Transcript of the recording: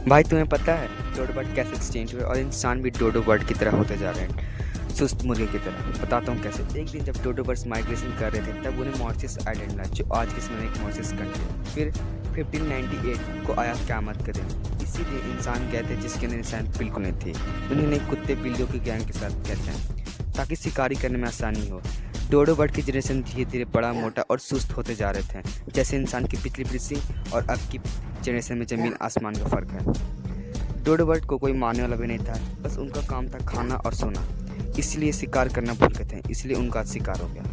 भाई तुम्हें पता है डोडो बर्ड कैसे एक्सचेंज हुए और इंसान भी डोडो बर्ड की तरह होते जा रहे हैं, सुस्त मुर्गे की तरह। बताता हूँ कैसे। एक दिन जब डोडो बर्ड्स माइग्रेशन कर रहे थे तब उन्हें मॉरिशस आइलैंड मिला, जो आज के समय में एक मॉरिशस कंट्री है। फिर 1598 को आया क़यामत का दिन। इसीलिए इंसान गए थे जिसके अंदर इंसान बिल्कुल नहीं थी। उन्होंने कुत्ते बिल्लियों के गैंग के साथ कहते हैं ताकि शिकारी करने में आसानी हो। डोडो बर्ड की जनरेशन धीरे धीरे बड़ा, मोटा और सुस्त होते जा रहे थे, जैसे इंसान की पिछली पीढ़ी और अब की जनरेशन में ज़मीन आसमान का फ़र्क है। डोडो बर्ड को कोई मारने वाला भी नहीं था, बस उनका काम था खाना और सोना। इसलिए शिकार करना भूल गए थे, इसलिए उनका शिकार हो गया।